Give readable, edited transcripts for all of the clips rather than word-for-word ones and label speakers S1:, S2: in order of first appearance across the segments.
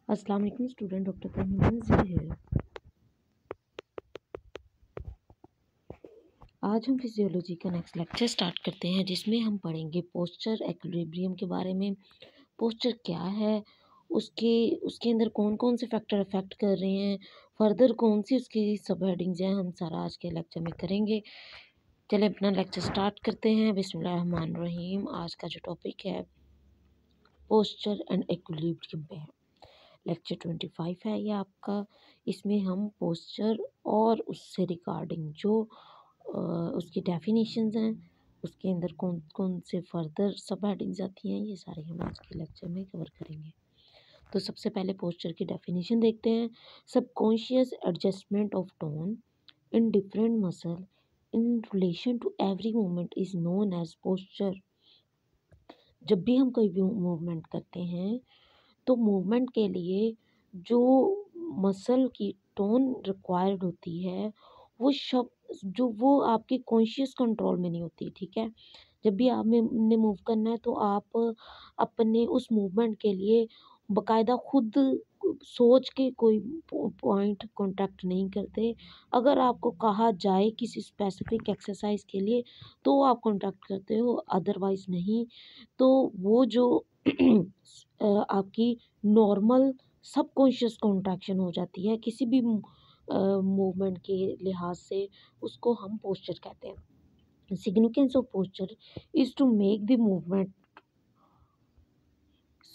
S1: अस्सलाम वालेकुम student, doctor Tahmina जी है। आज हम फिजियोलॉजी का नेक्स्ट लेक्चर स्टार्ट करते हैं, जिसमें हम पढ़ेंगे पोस्चर एक्विलिब्रियम के बारे में। पोस्चर क्या है, उसके उसके अंदर कौन कौन से फैक्टर अफेक्ट कर रहे हैं, फर्दर कौन सी उसकी सब हेडिंग्स हैं, हम सारा आज के लेक्चर में करेंगे। चलिए अपना लेक्चर स्टार्ट करते हैं। बिस्मिल्लाहिर्रहमानिर्रहीम। आज का जो टॉपिक है पोस्चर एंड एक्विलिब्रियम पे है। लेक्चर 25 है ये आपका। इसमें हम पोस्चर और उससे रिगार्डिंग जो उसकी डेफिनेशंस हैं, उसके अंदर कौन कौन से फर्दर सब हेडिंग्स आती हैं, ये सारे हम आज के लेक्चर में कवर करेंगे। तो सबसे पहले पोस्चर की डेफिनेशन देखते हैं। Subconscious adjustment of tone in different muscle in relation to every movement is known as posture. जब भी हम कोई भी मूवमेंट करते हैं तो मूवमेंट के लिए जो मसल की टोन रिक्वायर्ड होती है, वो शब्द जो वो आपके कॉन्शियस कंट्रोल में नहीं होती। ठीक है, जब भी आप ने मूव करना है तो आप अपने उस मूवमेंट के लिए बाकायदा खुद सोच के कोई पॉइंट कांटेक्ट नहीं करते। अगर आपको कहा जाए किसी स्पेसिफिक एक्सरसाइज के लिए तो आप कांटेक्ट करते हो, अदरवाइज नहीं। तो वो जो आपकी नॉर्मल सबकॉन्शियस कॉन्ट्रैक्शन हो जाती है किसी भी मूवमेंट के लिहाज से, उसको हम पोस्चर कहते हैं। Significance of posture is to make the movement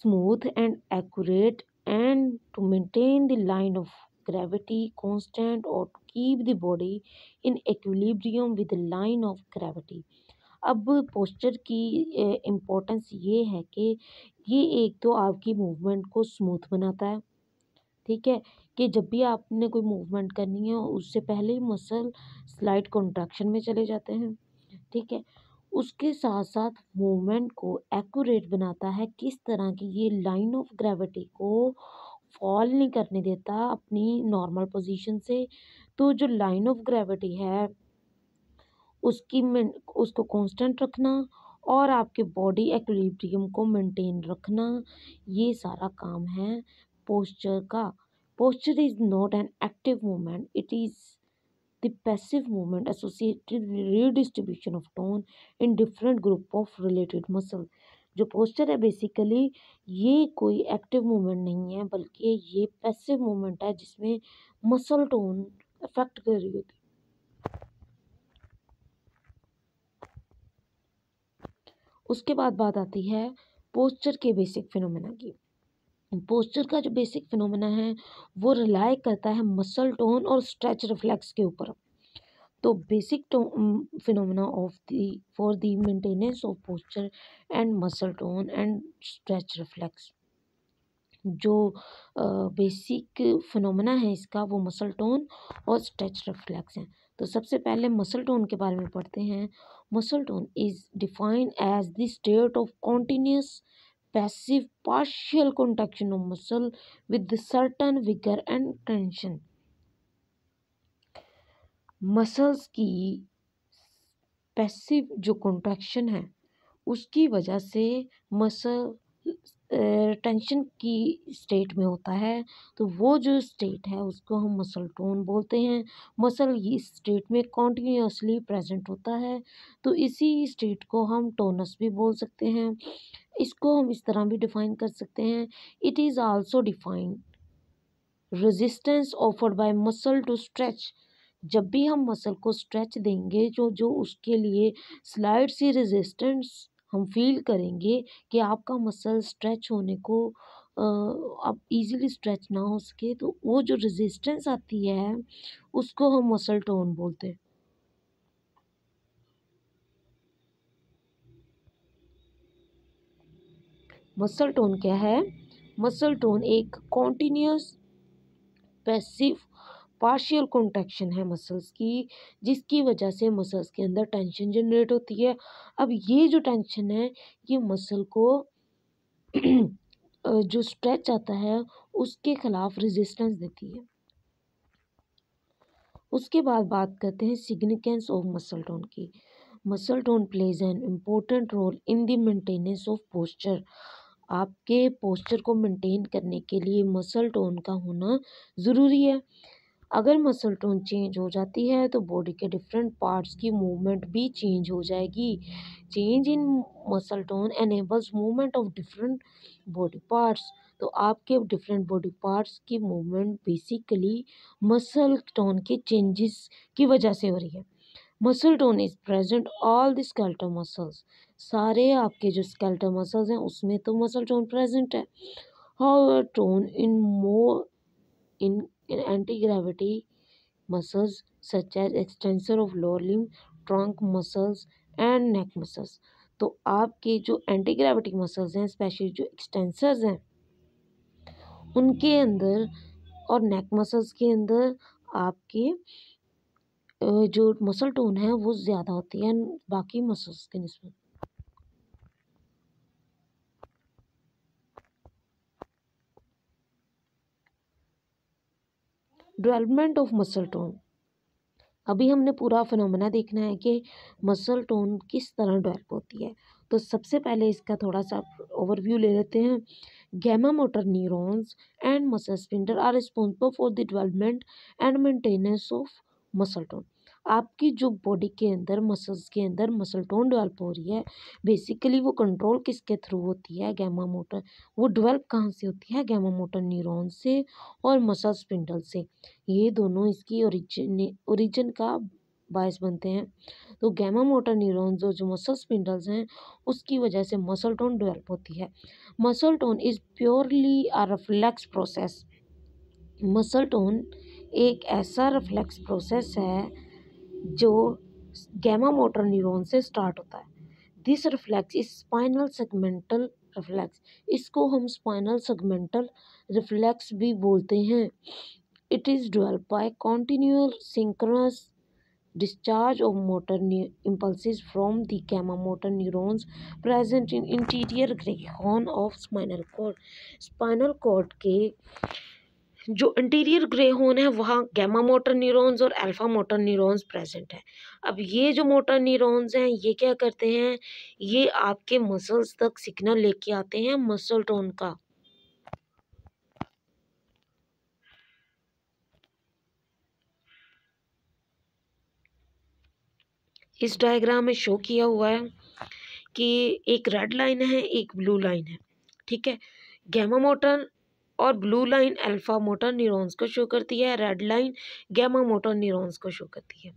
S1: smooth and accurate and to maintain the line of gravity constant or to keep the body in equilibrium with the line of gravity। अब posture की importance ये है कि ये एक तो आपकी movement को स्मूथ बनाता है। ठीक है, कि जब भी आपने कोई मूवमेंट करनी है उससे पहले ही मसल स्लाइड कॉन्ट्रैक्शन में चले जाते हैं। ठीक है, उसके साथ साथ मूवमेंट को एक्यूरेट बनाता है। किस तरह की, ये लाइन ऑफ ग्रेविटी को फॉल नहीं करने देता अपनी नॉर्मल पोजीशन से। तो जो लाइन ऑफ ग्रेविटी है उसको कांस्टेंट रखना और आपके बॉडी एक्विलिब्रियम को मेंटेन रखना, ये सारा काम है पोस्चर का। Posture is not an active movement, it is the passive movement associated with redistribution of tone in different group of related muscle। जो पोस्चर है बेसिकली ये कोई एक्टिव मूवमेंट नहीं है, बल्कि ये पैसिव मूवमेंट है जिसमें मसल टोन अफेक्ट कर रही होती है। उसके बाद बात आती है पोस्चर के बेसिक फिनोमेना की। पोस्चर का जो बेसिक फिनोमेना है वो रिलाई करता है मसल टोन और स्ट्रेच रिफ्लेक्स के ऊपर। तो basic phenomena of the for the maintenance of posture and muscle tone and stretch reflex, जो बेसिक फिनोमेना है इसका वो मसल टोन और स्ट्रेच रिफ्लेक्स हैं। तो सबसे पहले मसल टोन के बारे में पढ़ते हैं। Muscle tone is defined as the state of continuous passive partial contraction of muscle with certain vigour and tension. Muscles की पैसिव जो कॉन्ट्रैक्शन है उसकी वजह से मसल टेंशन की स्टेट में होता है, तो वो जो स्टेट है उसको हम मसल टोन बोलते हैं। मसल इस स्टेट में कॉन्टिन्यूसली प्रेजेंट होता है, तो इसी स्टेट को हम टोनस भी बोल सकते हैं। इसको हम इस तरह भी डिफाइन कर सकते हैं। It is also defined resistance offered by muscle to stretch. जब भी हम मसल को स्ट्रेच देंगे, जो जो उसके लिए स्लाइड सी रेजिस्टेंस हम फील करेंगे कि आपका मसल स्ट्रेच होने को अब इजीली स्ट्रेच ना हो सके, तो वो जो रेजिस्टेंस आती है उसको हम मसल टोन बोलते हैं। मसल टोन क्या है? मसल टोन एक कॉन्टिन्यूस पैसिव पार्शियल कॉन्ट्रैक्शन है मसल्स की, जिसकी वजह से मसल्स के अंदर टेंशन जनरेट होती है। अब ये जो टेंशन है ये मसल को जो स्ट्रेच आता है उसके खिलाफ रेजिस्टेंस देती है। उसके बाद बात करते हैं सिग्निफिकेंस ऑफ मसल टोन की। Muscle tone plays an important role in the maintenance of posture. आपके पोस्चर को मेंटेन करने के लिए मसल टोन का होना ज़रूरी है। अगर मसल टोन चेंज हो जाती है तो बॉडी के डिफरेंट पार्ट्स की मूवमेंट भी चेंज हो जाएगी। Change in muscle tone enables movement of different body parts. तो आपके डिफरेंट बॉडी पार्ट्स की मूवमेंट बेसिकली मसल टोन के चेंजेस की वजह से हो रही है। Muscle tone is present all the skeletal muscles. सारे आपके जो स्केलेटल मसल्स हैं उसमें तो मसल टोन प्रेजेंट है। How tone in more in anti-gravity muscles such as extensor of lower limb, trunk muscles and neck muscles। तो आपके जो एंटी ग्रेविटी मसल्स हैं, स्पेशली जो एक्सटेंसर्स हैं, उनके अंदर और नेक मसल्स के अंदर आपके जो मसल टोन है वो ज़्यादा होती है बाकी मसल्स के निस्बत। Development of muscle tone. अभी हमने पूरा फिनोमेना देखना है कि मसल टोन किस तरह डेवलप होती है। तो सबसे पहले इसका थोड़ा सा ओवरव्यू ले लेते हैं। Gamma motor neurons and muscle spindle are responsible for the development and maintenance of muscle tone. आपकी जो बॉडी के अंदर मसल्स के अंदर मसल टोन डेवलप हो रही है, बेसिकली वो कंट्रोल किसके थ्रू होती है? Gamma motor. वो डेवलप कहाँ से होती है? गैमा मोटर न्यूरॉन से और मसल स्पिंडल से। ये दोनों इसकी ओरिजिन का बायस बनते हैं। तो गैमा मोटर न्यूरॉन्स और जो मसल स्पिंडल्स हैं उसकी वजह से मसल टोन डेवलप होती है। Muscle tone is purely a reflex process. Muscle tone एक ऐसा रिफ्लेक्स प्रोसेस है जो गैमा मोटर न्यूरॉन से स्टार्ट होता है। This reflex is spinal segmental reflex. इसको हम स्पाइनल सेगमेंटल रिफ्लेक्स भी बोलते हैं। It is developed by continual synchronous discharge of motor impulses from the gamma motor neurons present in interior gray horn of spinal cord। Spinal cord के जो interior grey horn है वहाँ gamma motor neurons और alpha motor neurons present है। अब ये जो motor neurons हैं ये क्या करते हैं? ये आपके मसल्स तक सिग्नल लेके आते हैं मसल टोन का। इस डायग्राम में शो किया हुआ है कि एक रेड लाइन है, एक ब्लू लाइन है, ठीक है। गैमा मोटर और blue line alpha motor neurons को शो करती है, red line gamma motor neurons को शो करती है।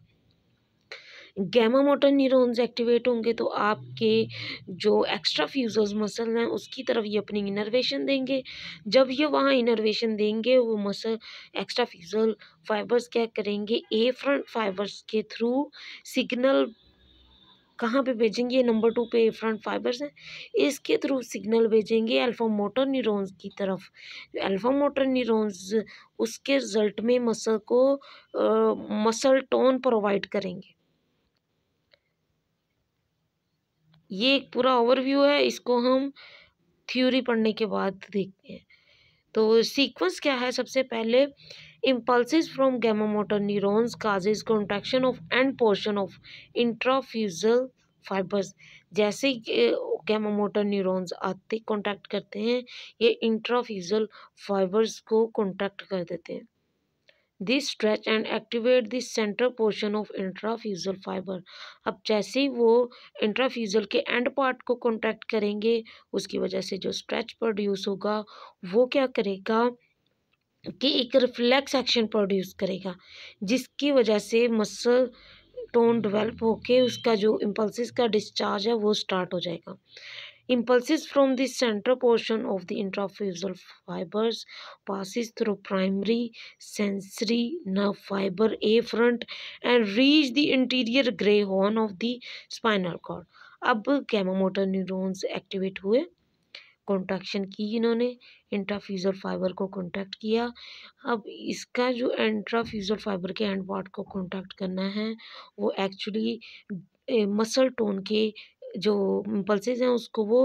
S1: गैमा मोटर न्यूरॉन्स एक्टिवेट होंगे तो आपके जो एक्स्ट्रा फ्यूजल मसल हैं उसकी तरफ ये अपनी इनर्वेशन देंगे। जब ये वहाँ इनर्वेशन देंगे वो मसल एक्स्ट्रा फ्यूजल फाइबर्स क्या करेंगे? ए फ्रंट फाइबर्स के थ्रू सिग्नल कहाँ पे भेजेंगे? ये नंबर 2 पे फ्रंट फाइबर्स हैं, इसके थ्रू सिग्नल भेजेंगे अल्फा मोटर न्यूरॉन्स की तरफ। अल्फा मोटर न्यूरॉन्स उसके रिजल्ट में मसल को मसल टोन प्रोवाइड करेंगे। ये एक पूरा ओवरव्यू है, इसको हम थ्योरी पढ़ने के बाद देखते हैं। तो सीक्वेंस क्या है? सबसे पहले impulses from gamma motor neurons causes contraction of end portion of intrafusal fibers। जैसे ही गैमा मोटर न्यूरॉन्स आते कॉन्टैक्ट करते हैं ये इंट्राफ्यूजल फाइबर्स को कॉन्टैक्ट कर देते हैं। This stretch and activate this centre portion of intrafusal fibre. अब जैसे ही वो इंट्राफ्यूजल के एंड पार्ट को कॉन्टैक्ट करेंगे उसकी वजह से जो स्ट्रेच प्रोड्यूस होगा वो क्या करेगा कि एक रिफ्लेक्स एक्शन प्रोड्यूस करेगा जिसकी वजह से मसल टोन डेवलप होके उसका जो इम्पल्सिस का डिस्चार्ज है वो स्टार्ट हो जाएगा। Impulses from the central portion of the intrafusal fibers passes through primary sensory nerve fiber afferent and reach the interior gray horn of the spinal cord। अब gamma motor neurons activate हुए, contraction की इन्होंने, intrafusal fibre को contact किया। अब इसका जो intrafusal fibre के एंड पार्ट को कॉन्टैक्ट करना है वो एक्चुअली मसल टोन के जो पल्सेस हैं उसको वो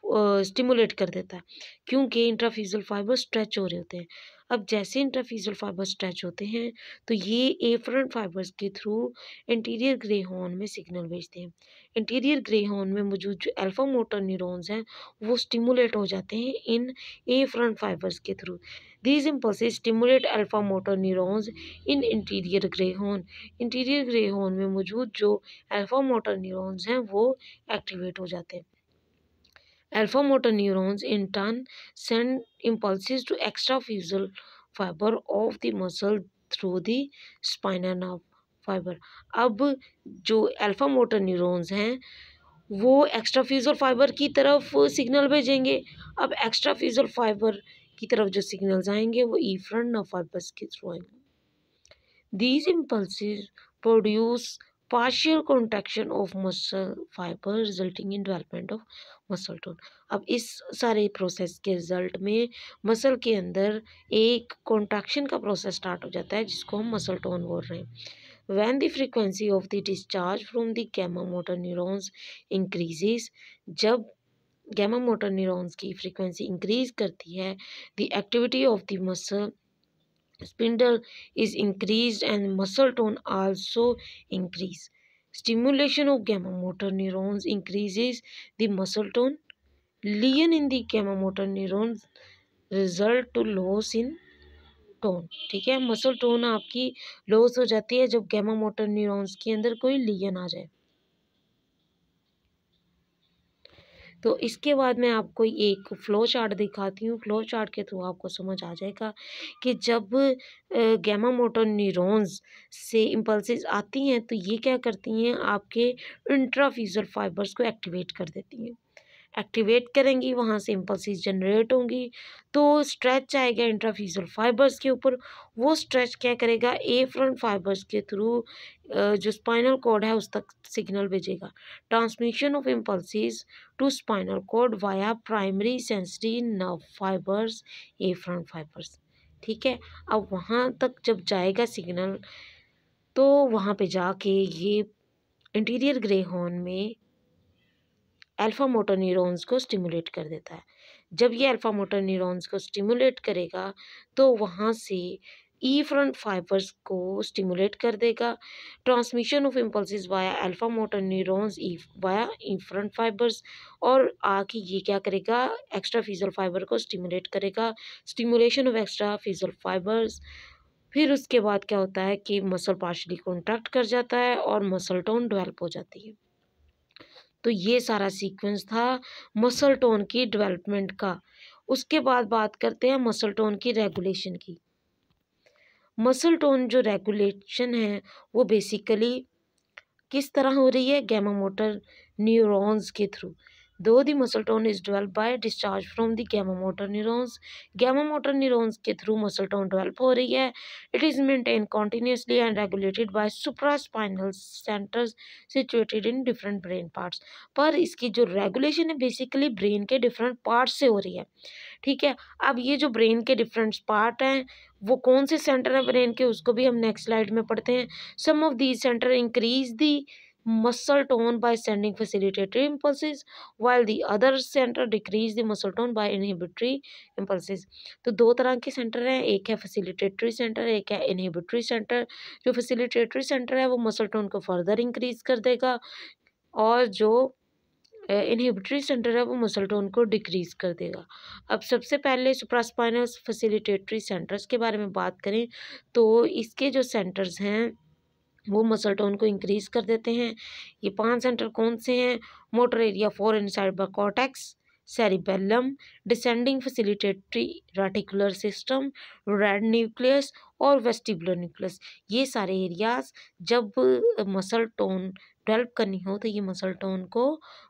S1: स्टिमुलेट कर देता है, क्योंकि इंट्राफिजियल फाइबर स्ट्रेच हो रहे होते हैं। अब जैसे इंट्राफिजियल फाइबर स्ट्रेच होते हैं तो ये एफरंट फाइबर्स के थ्रू इंटीरियर ग्रे हॉर्न में सिग्नल भेजते हैं। इंटीरियर ग्रे हॉर्न में मौजूद जो अल्फा मोटर न्यूरॉन्स हैं वो स्टिमुलेट हो जाते हैं इन एफरंट फाइबर्स के through. These impulses stimulate alpha motor neurons in interior grey horn. Interior grey horn में मौजूद जो अल्फा मोटर न्यूरॉन्स हैं वो एक्टिवेट हो जाते हैं। Alpha motor neurons in turn send impulses to extraphyseal fiber of the muscle through the spinal nerve fiber. अब जो अल्फा मोटर न्यूरॉन्स हैं वो एक्स्ट्राफ्यूजल फाइबर की तरफ सिग्नल भेजेंगे। अब एक्स्ट्राफ्यूजल फाइबर की तरफ जो सिग्नल्स आएंगे वो इफरंट नर्व फाइबर्स के थ्रू आएंगे। These impulses produce partial contraction of muscle fiber resulting in development of muscle tone. अब इस सारे प्रोसेस के रिजल्ट में मसल के अंदर एक कॉन्ट्रैक्शन का प्रोसेस स्टार्ट हो जाता है जिसको हम मसल टोन बोल रहे हैं। When the frequency of the discharge from the gamma motor neurons increases, जब gamma motor neurons की फ्रीक्वेंसी इंक्रीज करती है, the activity of the muscle spindle is increased and muscle tone also increase. Stimulation of gamma motor neurons increases the muscle tone. Lesion in the gamma motor neurons result to loss in tone. ठीक है, muscle tone आपकी loss हो जाती है जब gamma motor neurons के अंदर कोई लीजन आ जाए। तो इसके बाद मैं आपको एक फ़्लो चार्ट दिखाती हूँ। फ़्लो चार्ट के थ्रू आपको समझ आ जाएगा कि जब गैमा मोटर न्यूरॉन्स से इम्पल्सेस आती हैं तो ये क्या करती हैं, आपके इंट्राफ्यूजल फाइबर्स को एक्टिवेट कर देती हैं। एक्टिवेट करेंगी, वहाँ से इम्पल्सेस जनरेट होंगी, तो स्ट्रेच आएगा इंट्राफ्यूजल फाइबर्स के ऊपर। वो स्ट्रेच क्या करेगा, एफरंट फाइबर्स के थ्रू जो स्पाइनल कॉर्ड है उस तक सिग्नल भेजेगा। Transmission of impulses to spinal cord via primary sensory nerve fibres, afferent fibres. ठीक है, अब वहाँ तक जब जाएगा सिग्नल तो वहाँ पे जाके ये इंटीरियर ग्रे हॉर्न में अल्फा मोटर न्यूरॉन्स को स्टिमुलेट कर देता है। जब ये अल्फा मोटर न्यूरॉन्स को स्टिमुलेट करेगा तो वहाँ से इफरंट फाइबर्स को स्टिमुलेट कर देगा। Transmission of impulses via alpha motor neurons via efferent fibres, और आके ये क्या करेगा, एक्स्ट्रा फिजल फाइबर को स्टिमुलेट करेगा। Stimulation of extra fizzle fibres, फिर उसके बाद क्या होता है कि मसल पार्शली कॉन्ट्रैक्ट कर जाता है और मसल टोन डेवलप हो जाती है। तो ये सारा सीक्वेंस था मसल टोन की डेवलपमेंट का। उसके बाद बात करते हैं मसल टोन की रेगुलेशन की। मसल टोन जो रेगुलेशन है वो बेसिकली किस तरह हो रही है, गैमा मोटर न्यूरॉन्स के through. Though the muscle tone is develop by discharge from the gamma motor neurons, gamma motor neurons के थ्रू मसल टोन डेवलप हो रही है। It is maintain continuously and regulated by supraspinal centres situated in different brain parts. पर इसकी जो regulation है basically brain के different parts से हो रही है। ठीक है, अब ये जो ब्रेन के डिफरेंट पार्ट हैं वो कौन से सेंटर हैं ब्रेन के, उसको भी हम नेक्स्ट स्लाइड में पढ़ते हैं। Some of these centre increase the muscle tone by sending facilitatory impulses while the other center decrease the muscle tone by inhibitory impulses। तो दो तरह के सेंटर हैं, एक है फैसिलिटेटरी सेंटर, एक है इनहिबिटरी सेंटर। जो फैसिलिटेटरी सेंटर है वो मसल टोन को फर्दर इंक्रीज कर देगा और जो इनहिबिटरी सेंटर है वो मसल टोन को डिक्रीज कर देगा। अब सबसे पहले सुप्रास्पाइनल फैसिलिटेटरी सेंटर्स के बारे में बात करें तो इसके जो सेंटर्स हैं वो मसल टोन को इंक्रीज कर देते हैं। ये 5 सेंटर कौन से हैं, motor area 4 inside the cortex, cerebellum, descending facilitatory reticular system, red nucleus और वेस्टिबुलर न्यूक्लियस। ये सारे एरियाज जब मसल टोन डेवलप करनी हो तो ये मसल टोन को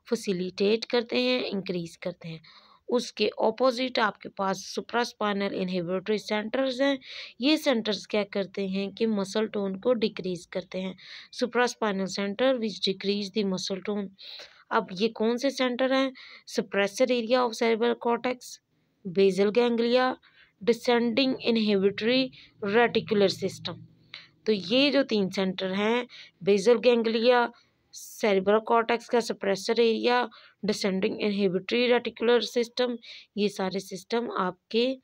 S1: फैसिलिटेट करते हैं, इंक्रीज करते हैं। उसके ऑपोजिट आपके पास सुप्रास्पाइनल इनहिबिटरी सेंटर्स हैं। ये सेंटर्स क्या करते हैं कि मसल टोन को डिक्रीज करते हैं। Supraspinal centre which decrease the muscle tone. अब ये कौन से सेंटर हैं, suppressor area of cerebral cortex, basal ganglia, descending inhibitory reticular system. तो ये जो 3 सेंटर हैं, बेसल गैंग्लिया, सेरेब्रल कॉर्टेक्स का suppressor area, descending inhibitory reticular system, ये सारे सिस्टम आपके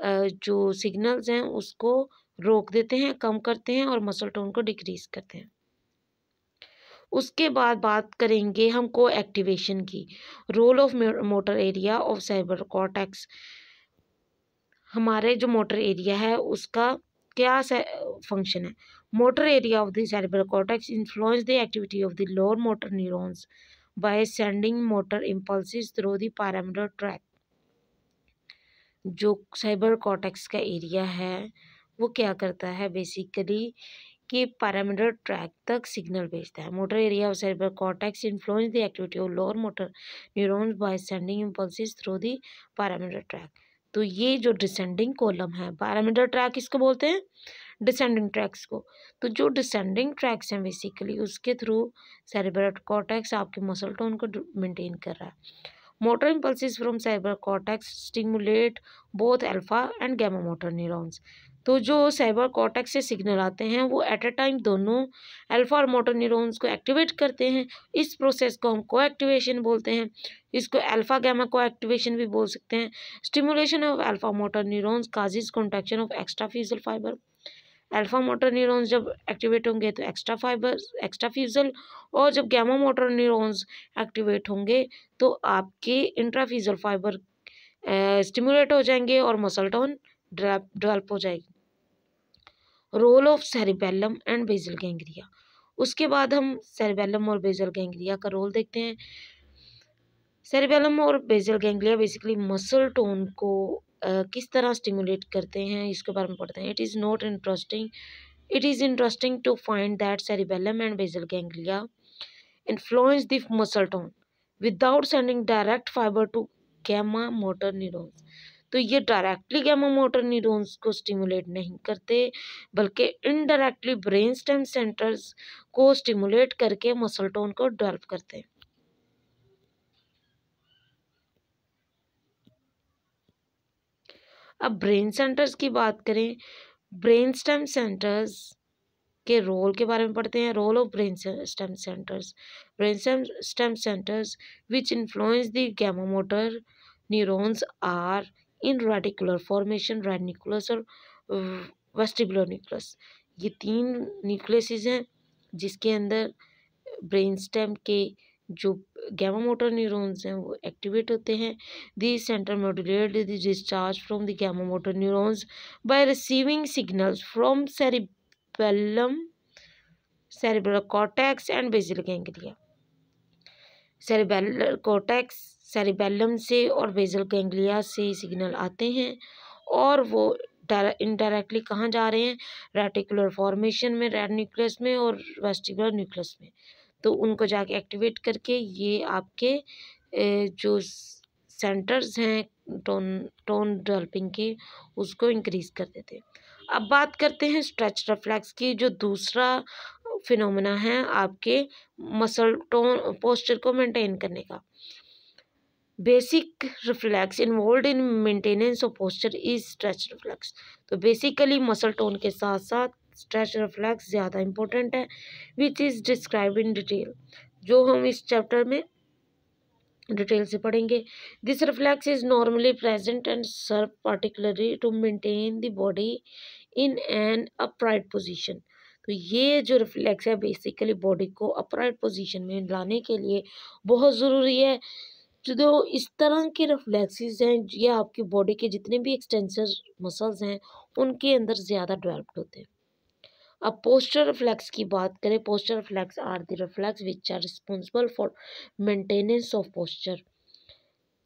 S1: जो सिग्नल्स हैं उसको रोक देते हैं, कम करते हैं और मसल टोन को डिक्रीज करते हैं। उसके बाद बात करेंगे हम को एक्टिवेशन की। Role of motor area of cerebral cortex, हमारे जो मोटर एरिया है उसका क्या फंक्शन है। Motor area of the cerebral cortex influence the activity of the lower motor neurons by sending motor impulses through the pyramidal tract. जो cerebral cortex का area है वो क्या करता है बेसिकली कि पैरामीटर ट्रैक तक सिग्नल भेजता है। Motor area of cerebral cortex influence the activity of lower motor neurons by sending impulses through the pyramidal tract. तो ये जो डिसेंडिंग कॉलम है, पैरामीटर ट्रैक इसको बोलते हैं, डिसेंडिंग ट्रैक्स को। तो जो डिसेंडिंग ट्रैक्स हैं बेसिकली उसके थ्रू सेरेब्रल कॉर्टेक्स आपके मसल टोन को मेंटेन कर रहा है। Motor impulses from cerebral cortex stimulate both alpha and gamma motor neurons. तो जो साइबर कॉर्टेक्स से सिग्नल आते हैं वो एट अ टाइम दोनों अल्फा और मोटर न्यूरॉन्स को एक्टिवेट करते हैं। इस प्रोसेस को हम कोएक्टिवेशन बोलते हैं। इसको अल्फा गैमा कोएक्टिवेशन भी बोल सकते हैं। Stimulation of alpha motor neurons causes contraction of extrafusal fibre. Alpha motor neurons जब एक्टिवेट होंगे तो एक्स्ट्राफ्यूजल, और जब गैमा मोटर न्यूरॉन्स एक्टिवेट होंगे तो आपके इंट्राफ्यूजल फाइबर स्टिमुलेट हो जाएंगे और मसल टोन डेवलप हो जाएगी। Role of cerebellum and basal ganglia, उसके बाद हम सेरिबेलम और बेसल गैंग्लिया का रोल देखते हैं। सेरिबेलम और basal ganglia basically muscle tone को किस तरह स्टिमुलेट करते हैं इसके बारे में पढ़ते हैं। It is interesting to find that cerebellum and basal ganglia influence the muscle tone without sending direct fibre to gamma motor neurons. तो ये डायरेक्टली गैमा मोटर न्यूरॉन्स को स्टिमुलेट नहीं करते बल्कि इनडायरेक्टली ब्रेन स्टेम सेंटर्स को stimulate करके muscle tone को develop करते हैं। अब ब्रेन सेंटर्स की बात करें, ब्रेन स्टेम सेंटर्स के रोल के बारे में पढ़ते हैं। Role of brain stem centres which influence the gamma motor neurons are in reticular formation, reticulus और वेस्टिबुलर न्यूक्लियस। ये 3 न्यूक्लियसेस हैं जिसके अंदर ब्रेन स्टेम के जो गैमा मोटर न्यूरॉन्स हैं वो एक्टिवेट होते हैं। This centre modulate the discharge from the gamma motor neurons by receiving signals from cerebral cortex and basal ganglia। Cerebellar cortex cerebellum से और बेसल गैंग्लिया से सिग्नल आते हैं और वो इनडायरेक्टली कहाँ जा रहे हैं, रेटिकुलर फॉर्मेशन में, रेड न्यूक्लियस में और वेस्टिबुलर न्यूक्लियस में। तो उनको जाके एक्टिवेट करके ये आपके जो सेंटर्स हैं टोन डेवलपिंग के उसको इंक्रीज कर देते हैं। अब बात करते हैं स्ट्रेच रिफ्लेक्स की, जो दूसरा फिनोमेना है आपके मसल टोन पोस्चर को मेंटेन करने का। Basic reflex involve in maintenance of posture is stretch reflex. तो बेसिकली मसल टोन के साथ साथ स्ट्रेच रिफ्लेक्स ज़्यादा इंपॉर्टेंट है, which is describe in detail, जो हम इस चैप्टर में डिटेल से पढ़ेंगे। This reflex is normally present and serve particularly to maintain the body in an upright position. तो ये जो रिफ्लेक्स है बेसिकली बॉडी को अपराइट पोजीशन में लाने के लिए बहुत ज़रूरी है। जो इस तरह के रिफ्लेक्सेस हैं ये आपकी बॉडी के जितने भी एक्सटेंसर मसल्स हैं उनके अंदर ज़्यादा डेवलप्ड होते हैं। अब पोस्चर रिफ्लेक्स की बात करें, posture reflex are the reflex which are responsible for maintenance of posture.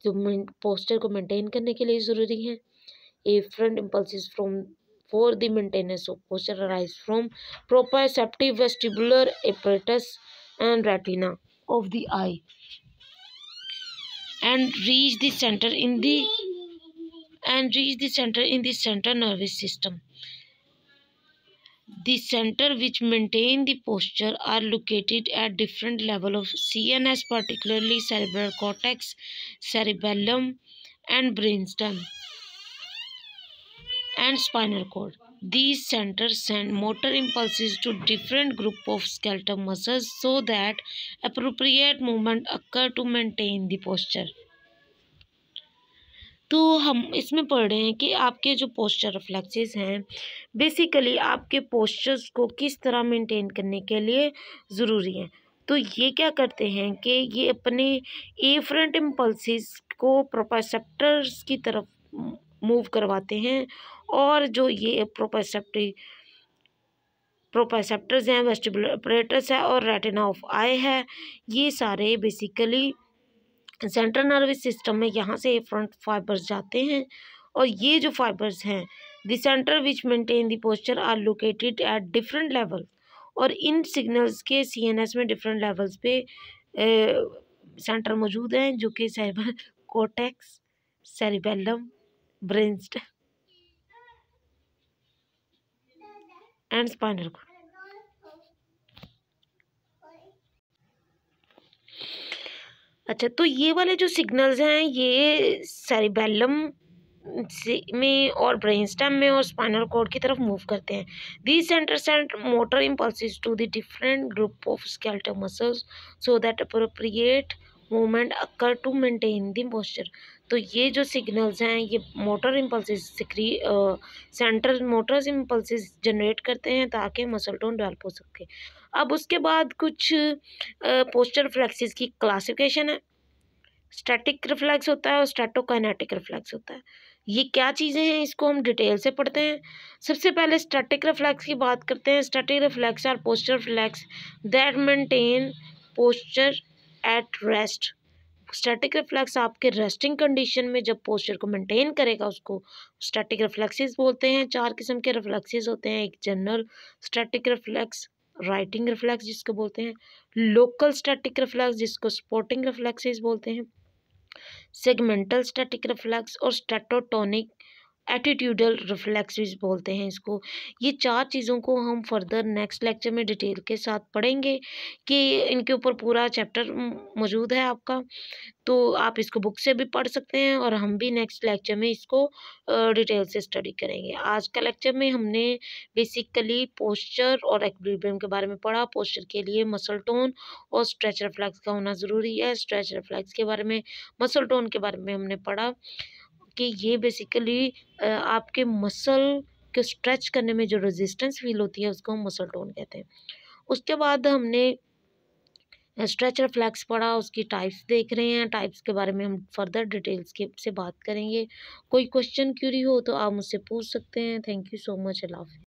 S1: जो पोस्चर को मेंटेन करने के लिए ज़रूरी है। Afferent impulses from for the maintenance of posture arise from proprioceptive vestibular apparatus and retina of the eye and reach the center in the central nervous system. The center which maintain the posture are located at different level of CNS, particularly cerebral cortex, cerebellum and brainstem and spinal cord. These centers send motor impulses to different group of skeletal muscles so that appropriate movement occur to maintain the posture. तो हम इसमें पढ़ रहे हैं कि आपके जो posture reflexes हैं बेसिकली आपके पोस्चर्स को किस तरह मेंटेन करने के लिए ज़रूरी हैं। तो ये क्या करते हैं कि ये अपने एफरेंट इम्पल्सिस को प्रोप्रायोसेप्टर्स की तरफ मूव करवाते हैं और जो ये प्रोप्रायोसेप्टर्स हैं, वेस्टिबुलर अपैरेटस है और रेटिना ऑफ आई है, ये सारे बेसिकली सेंट्रल नर्वस सिस्टम में यहाँ से एफरेंट फाइबर्स जाते हैं और ये जो फाइबर्स हैं the centre which maintain the posture are located at different level और इन सिग्नल्स के सीएनएस में डिफरेंट लेवल्स पे सेंटर मौजूद हैं जो कि cerebral cortex, cerebellum, brainstem and spinal cord. अच्छा, तो ये वाले जो सिग्नल्स हैं ये सेरिबेलम में और ब्रेनस्टेम में और स्पाइनल कॉर्ड की तरफ मूव करते हैं। These centre send motor impulses to the different group of skeletal muscles so that appropriate movement occur to maintain the posture. तो ये जो सिग्नल्स हैं ये motor impulses centre motor impulses generate करते हैं ताकि मसल टोन डेवलप हो सके। अब उसके बाद कुछ पोस्चर रिफ्लेक्सेस की क्लासिफिकेशन है। स्टैटिक रिफ्लेक्स होता है और स्टैटोकाइनेटिक रिफ्लेक्स होता है। ये क्या चीज़ें हैं इसको हम डिटेल से पढ़ते हैं। सबसे पहले स्टैटिक रिफ्लेक्स की बात करते हैं। Static reflex are posture reflex that maintain posture at rest. Static reflex आपके रेस्टिंग कंडीशन में जब पोस्चर को मेंटेन करेगा उसको स्टैटिक रिफ्लेक्सेस बोलते हैं। 4 किस्म के रिफ्लेक्सेस होते हैं। एक general static reflex, writing reflex जिसको बोलते हैं, लोकल स्टैटिक रिफ्लेक्स जिसको स्पोर्टिंग रिफ्लेक्सेस बोलते हैं, सेगमेंटल स्टैटिक रिफ्लेक्स और स्टैटोटोनिक एटीट्यूडल रिफ्लेक्सेस बोलते हैं इसको। ये 4 चीज़ों को हम फर्दर नेक्स्ट लेक्चर में डिटेल के साथ पढ़ेंगे कि इनके ऊपर पूरा चैप्टर मौजूद है आपका, तो आप इसको बुक से भी पढ़ सकते हैं और हम भी नेक्स्ट लेक्चर में इसको डिटेल से स्टडी करेंगे। आज का लेक्चर में हमने बेसिकली पोस्चर और इक्विलिब्रियम के बारे में पढ़ा। पोस्चर के लिए मसल टोन और स्ट्रेच रिफ्लेक्स का होना ज़रूरी है। स्ट्रेच रिफ्लेक्स के बारे में, मसल टोन के बारे में हमने पढ़ा कि ये बेसिकली आपके मसल के स्ट्रेच करने में जो रेजिस्टेंस फील होती है उसको हम मसल टोन कहते हैं। उसके बाद हमने स्ट्रेच रिफ्लेक्स पढ़ा, उसकी टाइप्स देख रहे हैं। टाइप्स के बारे में हम फर्दर डिटेल्स के से बात करेंगे। कोई क्वेश्चन क्यूरी हो तो आप मुझसे पूछ सकते हैं। Thank you so much. अल्लाह हाफ़िज़।